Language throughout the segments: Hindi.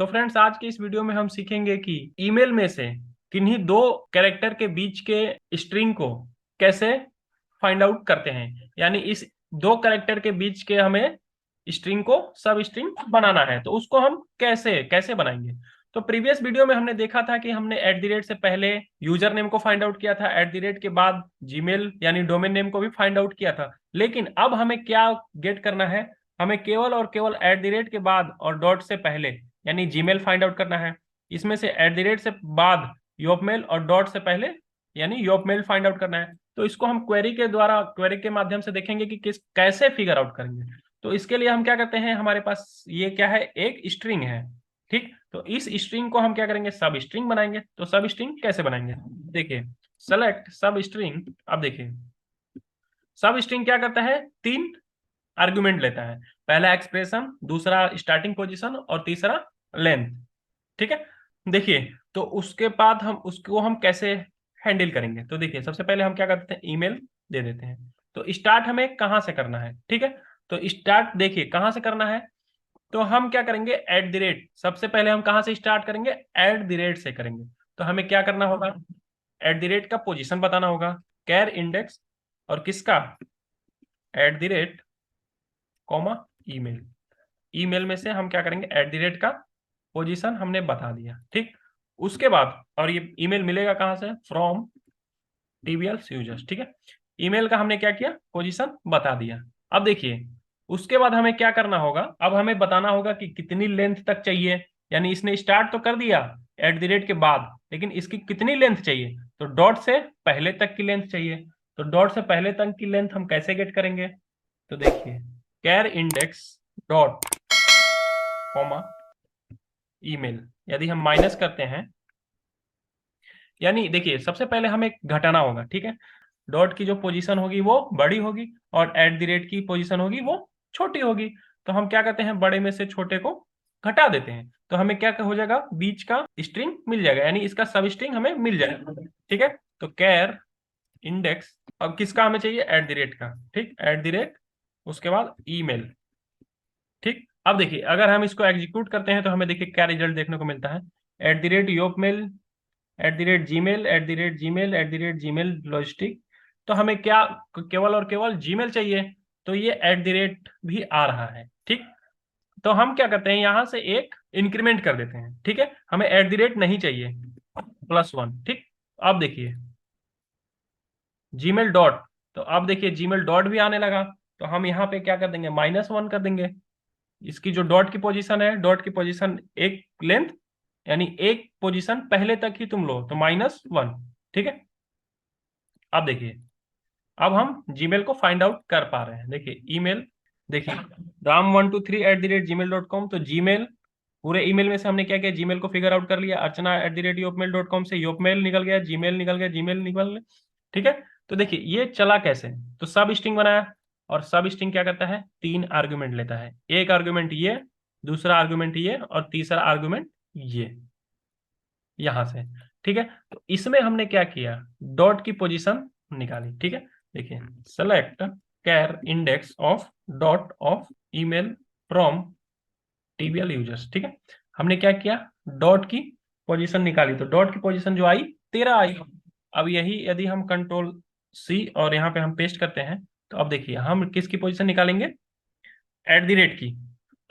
तो फ्रेंड्स, आज के इस वीडियो में हम सीखेंगे कि ईमेल में से किन्हीं दो कैरेक्टर के बीच के स्ट्रिंग को कैसे फाइंड आउट करते हैं। यानी इस दो कैरेक्टर के बीच के हमें स्ट्रिंग को सब स्ट्रिंग बनाना है, तो उसको हम कैसे कैसे बनाएंगे। तो प्रीवियस वीडियो में हमने देखा था कि हमने @ से पहले यूजर नेम को फाइंड आउट किया था, @ के बाद जीमेल यानी डोमेन नेम को भी फाइंड आउट किया था। लेकिन अब हमें क्या गेट करना है, हमें केवल और केवल @ के बाद और डॉट से पहले यानी जीमेल फाइंड आउट करना है। इसमें से @ से बाद योपमेल और डॉट से पहले यानी योपमेल फाइंड आउट करना है। तो इसको हम क्वेरी के माध्यम से देखेंगे कि किस कैसे फिगर आउट करेंगे। तो इसके लिए हम क्या करते हैं, हमारे पास ये क्या है, एक स्ट्रिंग है। ठीक, तो इस स्ट्रिंग को हम क्या करेंगे, सब स्ट्रिंग बनाएंगे। तो सब स्ट्रिंग कैसे बनाएंगे, देखिए सेलेक्ट सब स्ट्रिंग। अब देखिए सब स्ट्रिंग क्या करता है, 3 आर्गुमेंट लेता है। पहला एक्सप्रेशन, दूसरा स्टार्टिंग पोजीशन और तीसरा लेंथ। ठीक है, देखिए तो उसके बाद हम उसको हम कैसे हैंडल करेंगे। तो देखिए सबसे पहले हम क्या करते हैं, ईमेल दे देते हैं। तो स्टार्ट हमें कहां से करना है, ठीक है। तो स्टार्ट देखिए कहां से करना है, तो हम क्या करेंगे, सबसे पहले हम कहां से स्टार्ट करेंगे, से करेंगे। तो हमें क्या करना होगा, का पोजीशन बताना होगा, कैर इंडेक्स और किसका, कॉमा ईमेल। ईमेल में से हम क्या करेंगे, का पोजीशन हमने बता दिया। ठीक, उसके बाद और ये ईमेल मिलेगा कहां से, फ्रॉम टीबीएल यूजर्स। ठीक है, ईमेल का हमने क्या किया, पोजीशन बता दिया। अब देखिए उसके बाद हमें क्या करना होगा, अब हमें बताना होगा कि कितनी लेंथ तक चाहिए। यानी इसने स्टार्ट तो कर दिया @ के बाद, लेकिन इसकी कितनी लेंथ चाहिए, तो डॉट से पहले तक की लेंथ चाहिए। तो डॉट से पहले तक की लेंथ हम कैसे गेट करेंगे, तो देखिए कैर इंडेक्स डॉट कॉमा ईमेल। यदि हम माइनस करते हैं, यानी देखिए सबसे पहले हमें घटाना होगा। ठीक है, डॉट की जो पोजीशन होगी वो बड़ी होगी और की पोजीशन होगी वो छोटी होगी। तो हम क्या करते हैं, बड़े में से छोटे को घटा देते हैं। तो हमें क्या हो जाएगा, बीच का स्ट्रिंग मिल जाएगा, यानी इसका सब स्ट्रिंग हमें मिल जाएगा। ठीक है, तो कैर इंडेक्स, अब किसका हमें चाहिए, @ का। ठीक, उसके बाद ईमेल। ठीक, अब देखिए अगर हम इसको एग्जीक्यूट करते हैं तो हमें देखिए क्या रिजल्ट देखने को मिलता है, @योपमेल, @जीमेल, @जीमेल, @जीमेल लॉजिस्टिक। तो हमें क्या केवल और केवल जीमेल चाहिए, तो ये @ भी आ रहा है। ठीक, तो हम क्या करते हैं, यहां से एक इंक्रीमेंट कर देते हैं। ठीक है, हमें @ नहीं चाहिए, +1। ठीक, अब देखिए जीमेल डॉट, तो अब देखिए जीमेल डॉट भी आने लगा। तो हम यहाँ पे क्या कर देंगे, -1 कर देंगे। इसकी जो डॉट की पोजीशन है, डॉट की पोजीशन एक लेंथ यानी एक पोजीशन पहले तक ही तुम लो, तो -1। ठीक है, अब देखिए अब हम जीमेल को फाइंड आउट कर पा रहे हैं। देखिए ईमेल, देखिए ram123@gmail.com। तो जीमेल पूरे ईमेल में से हमने क्या किया, जीमेल को फिगर आउट कर लिया। अर्चना @yopmail.com से योपमेल निकल गया, जीमेल निकल गया, जीमेल निकल गया। ठीक है, तो देखिए ये चला कैसे, तो सब स्ट्रिंग बनाया। और सब स्ट्रिंग क्या करता है, 3 आर्गुमेंट लेता है। एक आर्गुमेंट ये, दूसरा आर्गुमेंट ये और तीसरा आर्गुमेंट ये यहां से। ठीक है, तो इसमें हमने क्या किया, डॉट की पोजीशन निकाली। ठीक है, देखिए select char index of dot of email from TBL users. ठीक है, हमने क्या किया, डॉट की पोजीशन निकाली। तो डॉट की पोजीशन जो आई, 13 आई। अब यही यदि हम कंट्रोल C और यहाँ पे हम पेस्ट करते हैं, तो अब देखिए हम किसकी पोजीशन निकालेंगे, की।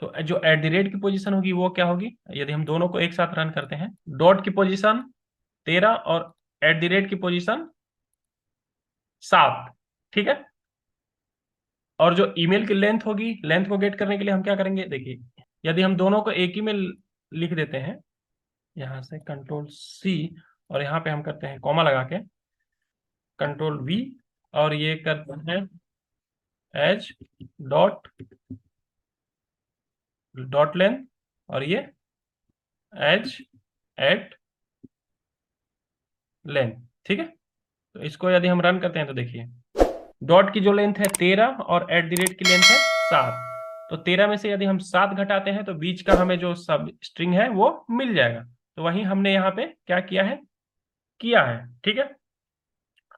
तो जो @ की पोजीशन होगी वो क्या होगी, यदि हम दोनों को एक साथ रन करते हैं, डॉट की पोजीशन 13 और @ की पोजीशन 7। ठीक है, और जो ईमेल की लेंथ होगी, लेंथ को गेट करने के लिए हम क्या करेंगे, देखिए यदि हम दोनों को एक ही में लिख देते हैं, यहां से कंट्रोल C और यहाँ पे हम करते हैं कॉमा लगा के, कंट्रोल V और ये करते हैं एज डॉट डॉट लेंथ और ये एज एट लेंथ। ठीक है, तो इसको यदि हम रन करते हैं तो देखिए डॉट की जो लेंथ है 13 और @ की लेंथ है 7। तो 13 में से यदि हम 7 घटाते हैं तो बीच का हमें जो सब स्ट्रिंग है वो मिल जाएगा। तो वही हमने यहाँ पे क्या किया है। ठीक है,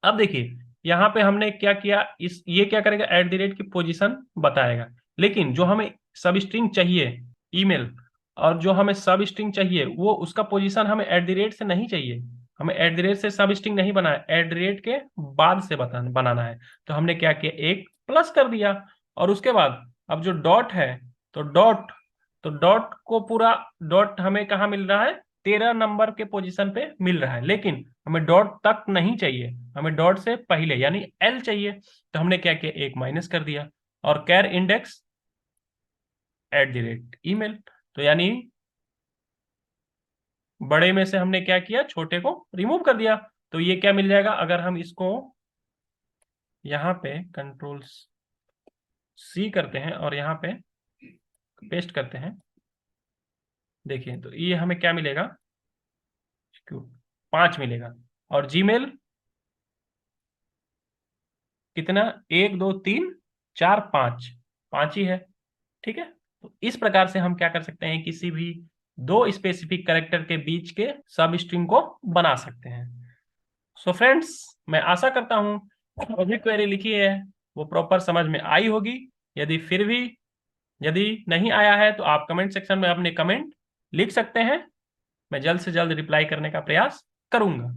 अब देखिए यहाँ पे हमने क्या किया, इस ये क्या करेगा, @ की पोजीशन बताएगा। लेकिन जो हमें सब स्ट्रिंग चाहिए ईमेल, और जो हमें सब स्ट्रिंग चाहिए वो उसका पोजीशन हमें एट द रेट से नहीं चाहिए, हमें एट द रेट से सब स्ट्रिंग नहीं बनाना है, एट द रेट के बाद से बनाना है। तो हमने क्या किया, एक प्लस कर दिया। और उसके बाद अब जो डॉट है, तो डॉट को पूरा, डॉट हमें कहाँ मिल रहा है, 13 नंबर के पोजीशन पे मिल रहा है, लेकिन हमें डॉट तक नहीं चाहिए, हमें डॉट से पहले यानी एल चाहिए। तो हमने क्या किया, एक माइनस कर दिया, और char index at the rate email. तो यानी बड़े में से हमने क्या किया, छोटे को रिमूव कर दिया। तो ये क्या मिल जाएगा, अगर हम इसको यहाँ पे कंट्रोल सी करते हैं और यहाँ पे पेस्ट करते हैं, देखिए तो ये हमें क्या मिलेगा, क्यों 5 मिलेगा। और जीमेल कितना, 1 2 3 4 5, 5 ही है। ठीक है, तो इस प्रकार से हम क्या कर सकते हैं, किसी भी दो स्पेसिफिक कैरेक्टर के बीच के सब स्ट्रिंग को बना सकते हैं। सो फ्रेंड्स, मैं आशा करता हूं जो भी क्वेरी लिखी है वो प्रॉपर समझ में आई होगी। यदि फिर भी यदि नहीं आया है तो आप कमेंट सेक्शन में अपने कमेंट लिख सकते हैं, मैं जल्द से जल्द रिप्लाई करने का प्रयास करूंगा।